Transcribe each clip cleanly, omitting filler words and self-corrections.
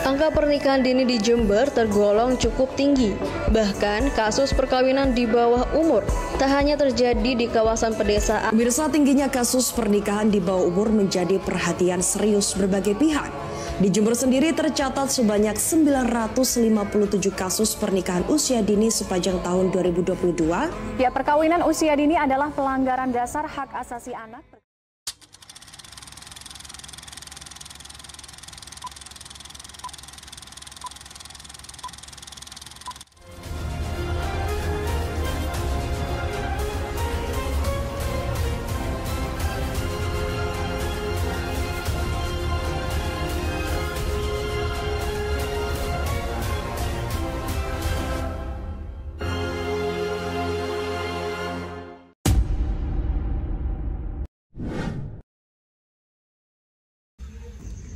Angka pernikahan dini di Jember tergolong cukup tinggi. Bahkan kasus perkawinan di bawah umur tak hanya terjadi di kawasan pedesaan. Pemirsa, tingginya kasus pernikahan di bawah umur menjadi perhatian serius berbagai pihak. Di Jember sendiri tercatat sebanyak 957 kasus pernikahan usia dini sepanjang tahun 2022. Ya, perkawinan usia dini adalah pelanggaran dasar hak asasi anak.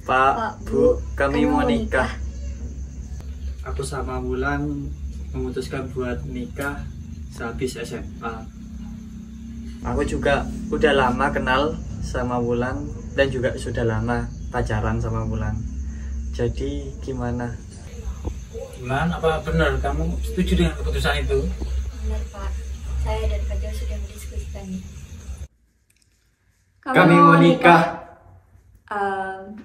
Pak, Bu, kami mau nikah. Aku sama Wulan memutuskan buat nikah sehabis SMA. Aku juga udah lama kenal sama Wulan dan juga sudah lama pacaran sama Wulan. Jadi gimana? Wulan, apa benar kamu setuju dengan keputusan itu? Benar, Pak. Saya dan Fajar sudah mendiskusikannya. Kami mau nikah.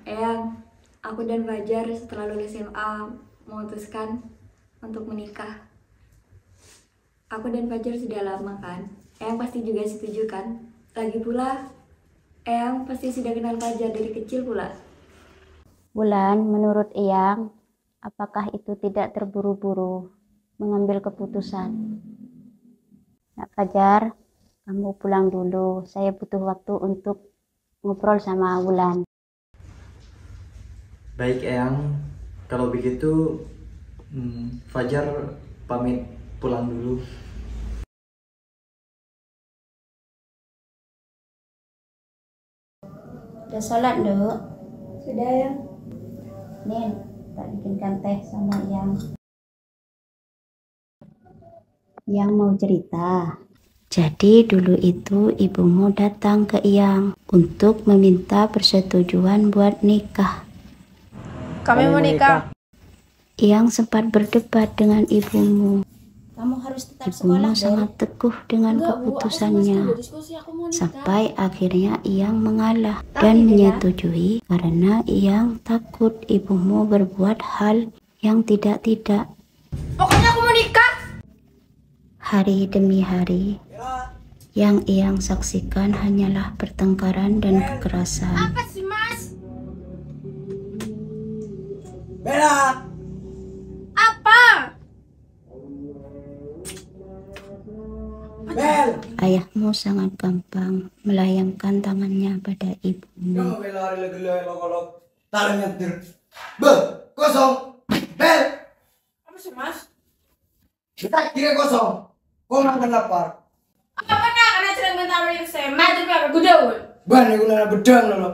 Eyang, aku dan Fajar setelah lulus SMA memutuskan untuk menikah. Aku dan Fajar sudah lama kan? Eyang pasti juga setuju kan? Lagi pula, Eyang pasti sudah kenal Fajar dari kecil pula. Wulan, menurut Eyang, apakah itu tidak terburu-buru mengambil keputusan? Nak Fajar, kamu pulang dulu. Saya butuh waktu untuk ngobrol sama Wulan. Baik, Eyang. Kalau begitu, Fajar pamit pulang dulu. Udah sholat, Dok? Sudah, Eyang. Nih, tak bikinkan teh sama Yang mau cerita. Jadi dulu itu ibumu datang ke Yang untuk meminta persetujuan buat nikah. Kami mau nikah. Yang sempat berdebat dengan ibumu. Kamu harus tetap Ibumu sekolah, sangat teguh dengan keputusannya. Sampai akhirnya Yang mengalah dan menyetujui karena Yang takut ibumu berbuat hal yang tidak-tidak. Pokoknya aku mau nikah. Hari demi hari, yang Yang saksikan hanyalah pertengkaran dan kekerasan. Apa sih, Mas? Bella! Apa? Bel! Ayahmu sangat gampang melayangkan tangannya pada ibumu. Kamu Bella hari lagi lo taruh nyetir. Kosong! Bel! Apa sih, Mas? Kita kira kosong. Kau makan lapar. Apa nak? Karena sering bentar dari SMA tapi apa gudaun? Ban aku nana bedang lo.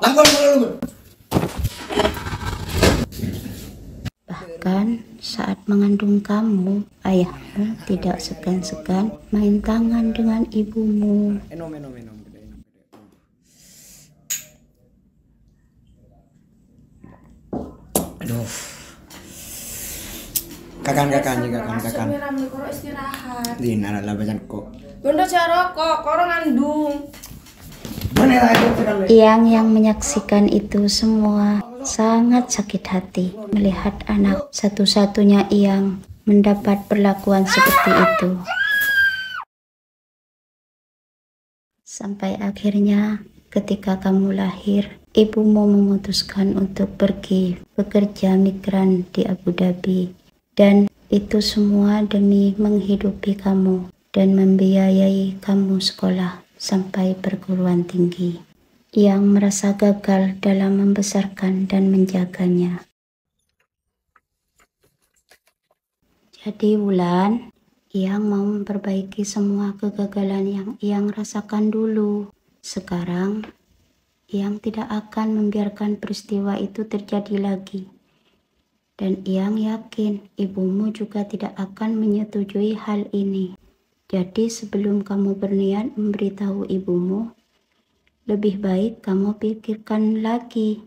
Lakukan lo. Bahkan saat mengandung kamu, ayahmu tidak segan-segan main tangan dengan ibumu. Minum. Aduh. Kakan. Rame koro istirahat. Di nana labasan kok. Bunda cara kok, koro ngandung. Yang menyaksikan itu semua sangat sakit hati melihat anak satu-satunya Yang mendapat perlakuan seperti itu. Sampai akhirnya ketika kamu lahir, ibumu memutuskan untuk pergi bekerja migran di Abu Dhabi. Dan itu semua demi menghidupi kamu dan membiayai kamu sekolah sampai perguruan tinggi. Yang merasa gagal dalam membesarkan dan menjaganya. Jadi Wulan, Yang mau memperbaiki semua kegagalan yang rasakan dulu. Sekarang, Yang tidak akan membiarkan peristiwa itu terjadi lagi. Dan Yang yakin ibumu juga tidak akan menyetujui hal ini. Jadi sebelum kamu berniat memberitahu ibumu, lebih baik kamu pikirkan lagi.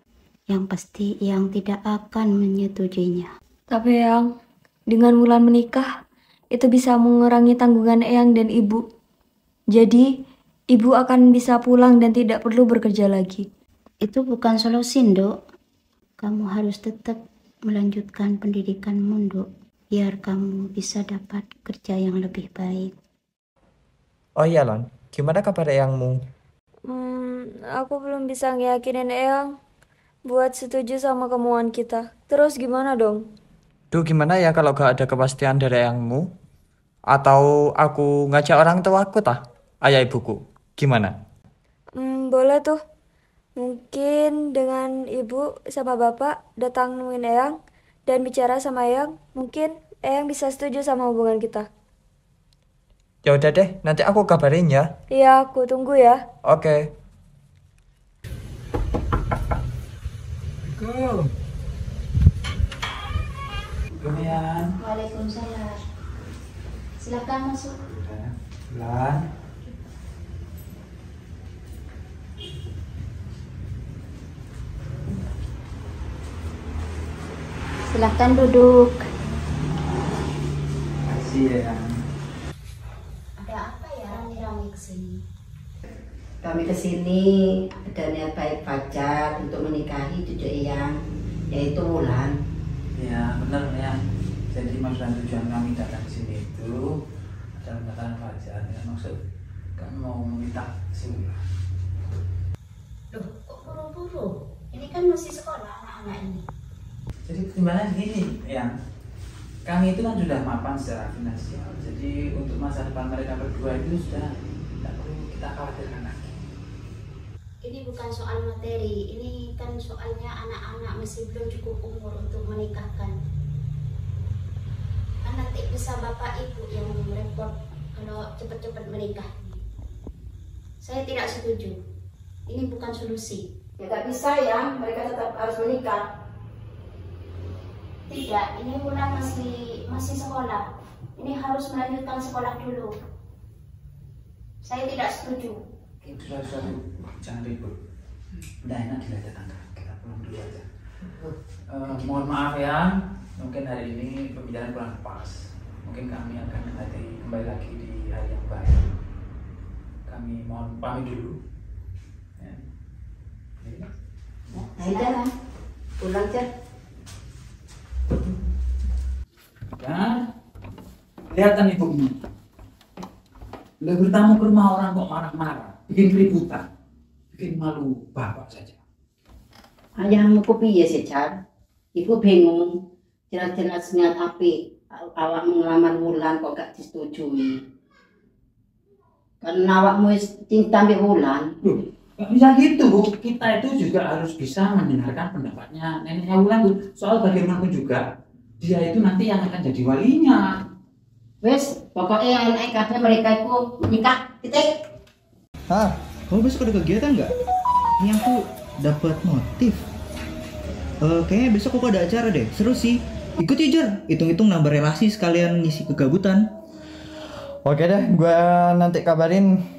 Yang pasti Eyang tidak akan menyetujuinya. Tapi Eyang, dengan Wulan menikah, itu bisa mengurangi tanggungan Eyang dan Ibu. Jadi, Ibu akan bisa pulang dan tidak perlu bekerja lagi. Itu bukan solusi, Nduk. Kamu harus tetap melanjutkan pendidikanmu, Nduk, biar kamu bisa dapat kerja yang lebih baik. Oh iya Lon, gimana kabar Eyangmu? Aku belum bisa ngeyakinin Eyang buat setuju sama kemauan kita. Terus gimana dong? Duh gimana ya kalau gak ada kepastian dari Eyangmu? Atau aku ngajak orang tuaku tah? Ayah ibuku, gimana? Boleh tuh. Mungkin dengan Ibu sama Bapak datang nemuin Eyang dan bicara sama Eyang, mungkin Eyang bisa setuju sama hubungan kita. Ya udah deh, nanti aku kabarin ya. Iya, aku tunggu ya. Oke. Lumayan. Waalaikumsalam. Silakan masuk. Bulan. Silakan duduk. Makasih ya. Ada apa ya rame-rame kesini? Kami kesini ada niat baik Fajar untuk menikahi cucu Eyang, yaitu Wulan. Ya benar ya. Jadi maksud dan tujuan kami datang ke sini itu adalah mengatakan Fajar. Ya, maksud kami mau meminta si Wulan. Loh, kok buru-buru? Ini kan masih sekolah anak-anak ini. Jadi pertimbangan gini ya, kami itu kan sudah mapan secara finansial. Jadi untuk masa depan mereka berdua itu sudah tidak perlu kita khawatirkan lagi. Ini bukan soal materi, ini kan soalnya anak-anak masih belum cukup umur untuk menikahkan. Kan nanti bisa bapak ibu yang repot kalau cepat-cepat menikah. Saya tidak setuju. Ini bukan solusi. Ya tak bisa ya, mereka tetap harus menikah. Tidak, ini Wulan masih sekolah. Ini harus melanjutkan sekolah dulu. Saya tidak setuju. Sudah, jangan ribut. Udah enak dilihat tetangga. Kita pulang dulu aja. Mohon maaf ya, mungkin hari ini pembicaraan kurang pas. Mungkin kami akan nanti kembali lagi di hari yang baik. Kami mohon pamit dulu. Ya. Aida, pulang aja. Ya, kelihatan ibu ini. Udah bertamu ke rumah orang kok marah-marah, bikin keributan, bikin malu bapak saja. Ayahmu piye sih, Jar? Ibu bingung. Jelas-jelas niat api awak ngelamar Wulan kok gak disetujui. Karena awakmu cinta mbek Wulan. Gak bisa gitu, Bu. Kita itu juga harus bisa mendengarkan pendapatnya neneknya Wulan, Bu. Soal bagaimanapun juga, dia itu nanti yang akan jadi walinya. Wes, pokoknya enak kabeh mereka itu nikah, titik. Hah, kamu besok ada kegiatan nggak? Ini aku dapat notif. Kayaknya besok aku ada acara deh, seru sih. Ikut ya Jar, hitung-hitung nambah relasi sekalian ngisi kegabutan. Oke deh, gua nanti kabarin.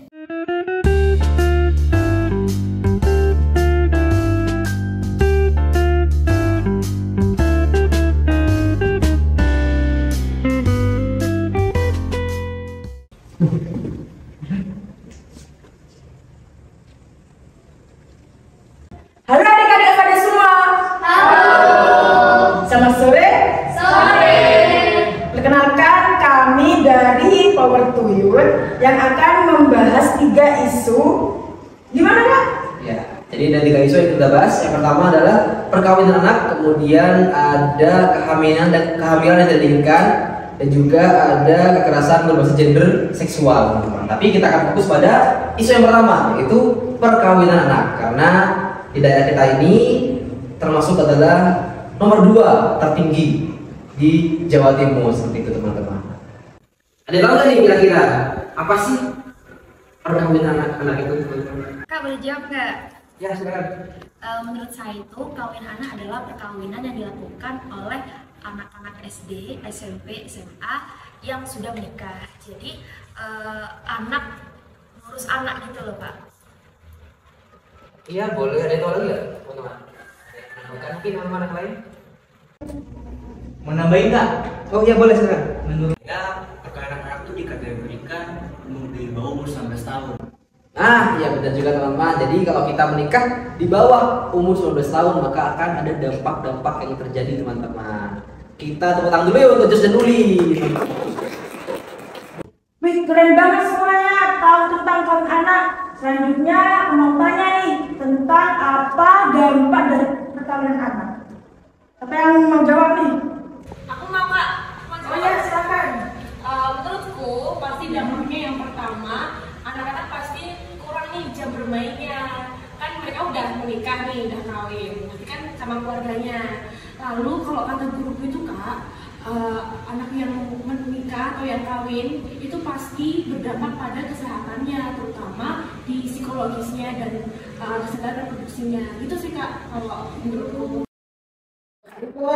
Halo adik-adik pada semua. Halo. Selamat sore. Sore. Perkenalkan kami dari Power to Youth yang akan membahas 3 isu. Gimana Pak? Ya, jadi ada 3 isu yang kita bahas. Yang pertama adalah perkawinan anak, kemudian ada kehamilan yang tidak diinginkan, dan juga ada kekerasan berbasis gender seksual, teman-teman. Tapi kita akan fokus pada isu yang pertama, yaitu perkawinan anak, karena di daerah kita ini termasuk adalah nomor 2 tertinggi di Jawa Timur, seperti itu teman-teman. Ada yang tahu tadi kira-kira apa sih perkawinan anak itu, teman-teman? Kak, boleh jawab nggak? Ya, silakan. Menurut saya itu kawin anak adalah perkawinan yang dilakukan oleh anak-anak SD, SMP, SMA yang sudah menikah. Jadi anak ngurus anak gitu loh Pak. Iya boleh, ada yang tahu lagi nggak teman-teman? Bukan mungkin anak lain? Mau nambahin nggak? Oh iya boleh silakan. Menurut Ya, perkawinan anak itu dikategorikan di bawah umur 19 tahun. iya benar juga teman-teman. Jadi kalau kita menikah di bawah umur 19 tahun maka akan ada dampak-dampak yang terjadi teman-teman. Kita tepuk tangan dulu ya untuk Just dan Uli. Wih, keren banget semuanya tahu tentang kawin anak. Selanjutnya aku mau tanya nih tentang apa dampak dari perkawinan anak. Siapa yang mau jawab nih? Aku mau Kak. Oh iya, silakan. Menurutku pasti dampaknya yang pertama, anak-anak pasti kurang nih jam bermainnya. Kan mereka udah menikah nih, udah kawin, berarti kan sama keluarganya. Lalu kalau kata guruku itu Kak, anak yang menikah atau yang kawin itu pasti berdampak pada kesehatannya, terutama di psikologisnya dan kesadaran reproduksinya. Gitu sih Kak kalau menurutku.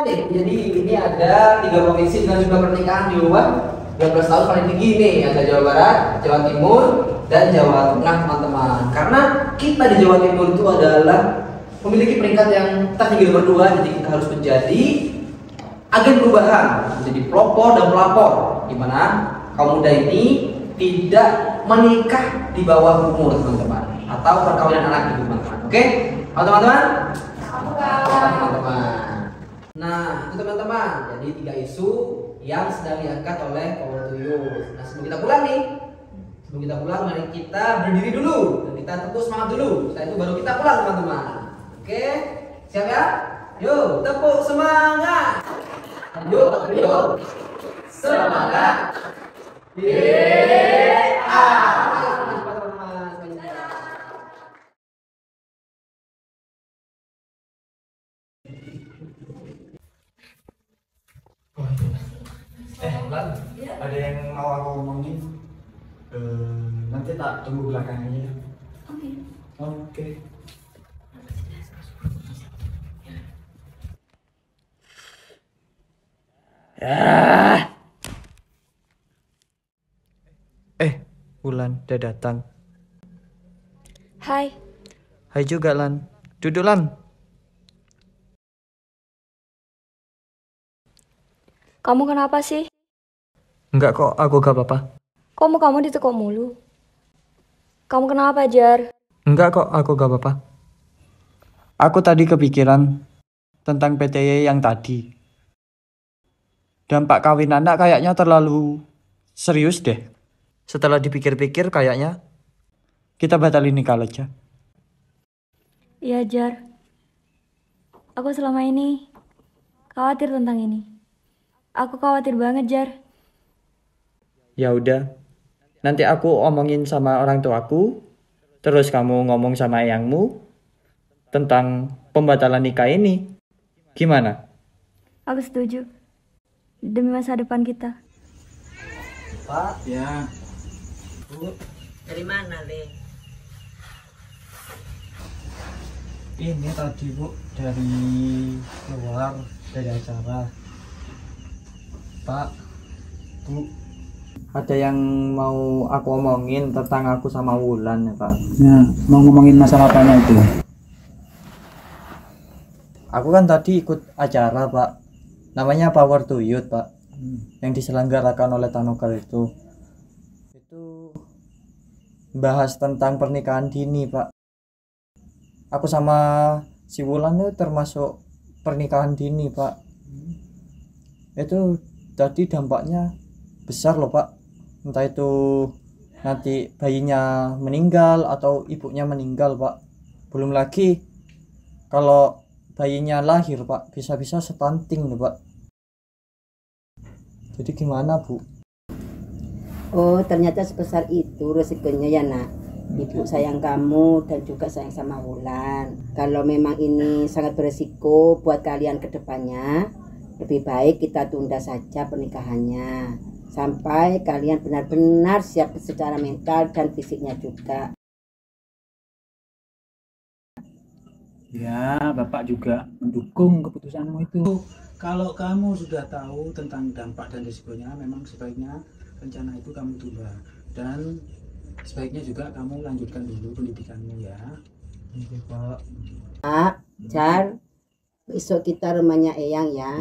Jadi ini ada 3 provinsi dengan jumlah pernikahan di luar 12 tahun paling tinggi nih. Ada Jawa Barat, Jawa Timur, dan Jawa Tengah teman-teman. Karena kita di Jawa Timur itu adalah memiliki peringkat yang tertinggi nomor 2. Jadi kita harus menjadi agen perubahan, menjadi pelopor dan pelapor, di mana kaum muda ini tidak menikah di bawah umur teman-teman, atau perkawinan anak gitu teman-teman. Oke, teman-teman? Teman-teman. Nah, itu teman-teman. Jadi 3 isu yang sedang diangkat oleh Power to Youth. Nah, sebelum kita pulang nih, mari kita berdiri dulu dan kita tepuk semangat dulu. Setelah itu baru kita pulang teman-teman. Oke, siap ya? Yuk, tepuk semangat. Yuk, semangat. Lan, ada yang mau aku ngomongin. Nanti tak tunggu belakangnya. Oke. Wulan udah datang. Hai, Hai juga Lan. Duduk Lan. kamu kenapa sih? Enggak kok, aku gak apa-apa. Kok kamu ditekuk mulu? Kamu kenapa, Jar? Enggak kok, aku gak apa-apa. Aku tadi kepikiran tentang PTY yang tadi. Dampak kawin anak kayaknya terlalu serius deh. Setelah dipikir-pikir kayaknya kita batalin nikah aja. Iya, Jar. Aku selama ini khawatir tentang ini. Aku khawatir banget, Jar. Ya udah, nanti aku omongin sama orang tuaku, terus kamu ngomong sama eyangmu tentang pembatalan nikah ini. Gimana? Aku setuju. Demi masa depan kita. Pak, ya. Bu, Dari mana, Le? ini tadi Bu dari luar dari acara. Pak, Bu, Ada yang mau aku omongin tentang aku sama Wulan ya Pak. Nah, mau ngomongin masalah apanya itu? Aku kan tadi ikut acara Pak, namanya Power to Youth Pak, yang diselenggarakan oleh Tanokal itu bahas tentang pernikahan dini Pak. Aku sama si Wulan itu termasuk pernikahan dini Pak. Itu tadi dampaknya besar loh Pak, entah itu nanti bayinya meninggal atau ibunya meninggal Pak. Belum lagi kalau bayinya lahir Pak, bisa-bisa stunting loh Pak. Jadi gimana Bu? Oh, ternyata sebesar itu resikonya ya nak. Ibu sayang kamu dan juga sayang sama Wulan. Kalau memang ini sangat beresiko buat kalian ke depannya, lebih baik kita tunda saja pernikahannya sampai kalian benar-benar siap secara mental dan fisiknya juga. Ya, Bapak juga mendukung keputusanmu itu. Kalau kamu sudah tahu tentang dampak dan risikonya, memang sebaiknya rencana itu kamu tunda. Dan sebaiknya juga kamu lanjutkan dulu pendidikanmu ya. Pak, Jar, Besok kita rumahnya Eyang ya.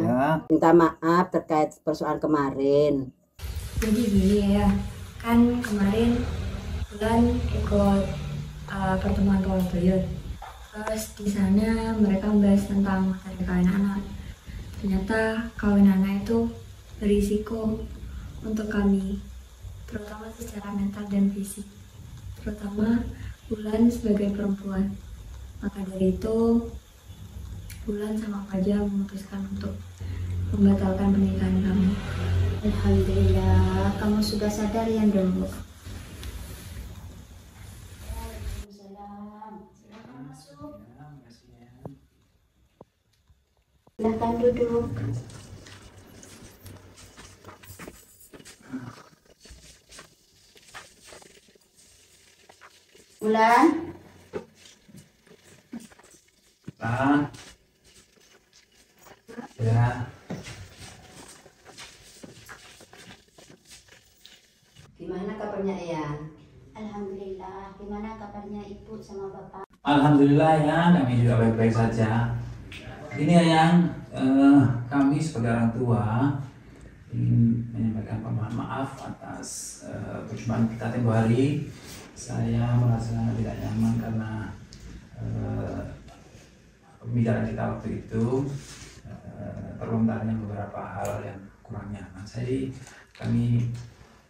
Minta maaf terkait persoalan kemarin. Jadi gini ya, kan kemarin Bulan ikut pertemuan kawan Toyot. Terus di sana mereka membahas tentang materi kawin anak. Ternyata kawin anak itu berisiko untuk kami, terutama secara mental dan fisik. Terutama Bulan sebagai perempuan. Maka dari itu Bulan sama Fajar memutuskan untuk membatalkan pernikahan kami. Alhamdulillah, kamu sudah sadar ya dong. Silakan duduk. Bulan. Ya. Gimana kabarnya Eyang? Alhamdulillah. Gimana kabarnya ibu sama bapak? Alhamdulillah ya, kami juga baik-baik saja. Ini Eyang, kami sebagai orang tua ingin menyampaikan permohonan maaf atas perjumpaan kita tempo hari. Saya merasa tidak nyaman karena pembicaraan kita waktu itu terlontarnya beberapa hal yang kurang nyaman. Jadi kami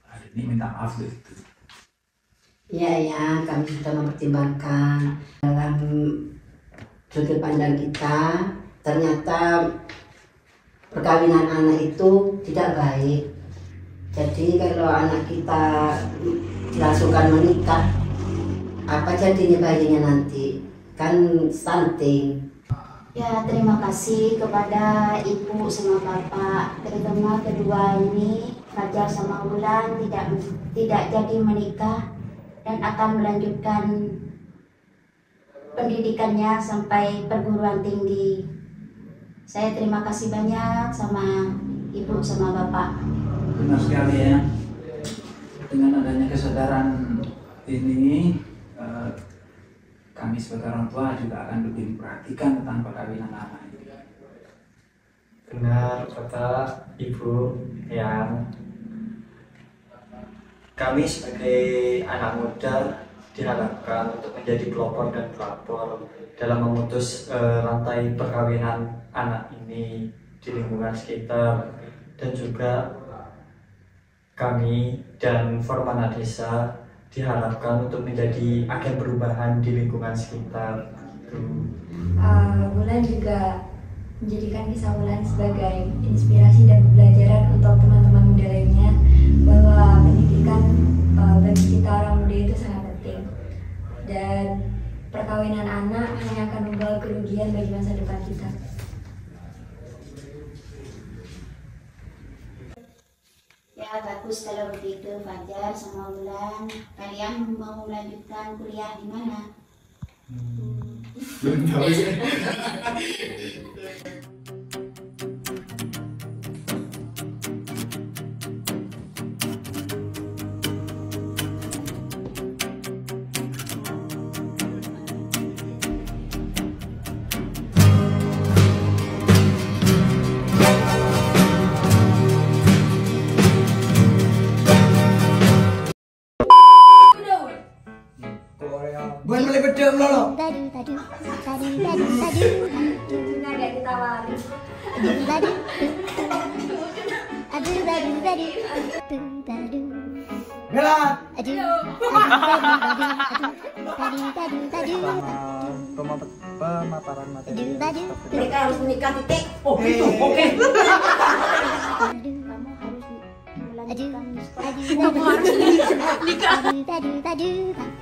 hari ini minta maaf untuk itu. Iya ya, kami sudah mempertimbangkan dalam sudut pandang kita. Ternyata perkawinan anak itu tidak baik. Jadi kalau anak kita dilangsungkan menikah, apa jadinya bayinya nanti? Kan stunting. Ya, terima kasih kepada ibu sama bapak, terutama kedua ini, Fajar sama Bulan tidak jadi menikah dan akan melanjutkan pendidikannya sampai perguruan tinggi. Saya terima kasih banyak sama ibu sama bapak. Benar sekali ya. Dengan adanya kesadaran ini, kami sebagai orang tua juga akan lebih memperhatikan tentang perkawinan anak ini. Benar kata Ibu yang kami sebagai anak muda diharapkan untuk menjadi pelopor dan pelapor dalam memutus rantai perkawinan anak ini di lingkungan sekitar, dan juga kami dan Formana Desa diharapkan untuk menjadi agen perubahan di lingkungan sekitar. Bulan juga menjadikan kisah Bulan sebagai inspirasi dan pembelajaran untuk teman-teman muda lainnya bahwa pendidikan bagi kita orang muda itu sangat penting, dan perkawinan anak hanya akan membawa kerugian bagi masa depan kita. Ya, bagus kalau begitu Fajar sama Bulan. Kalian mau melanjutkan kuliah di mana? Belum tahu sih. Bukan mulai bedem loh. Lucunya agak ditawarin. Bella. Pemaparan materi. Mereka harus menikah titik. Oke, oke. Kamu harus melanjutkan sekolah.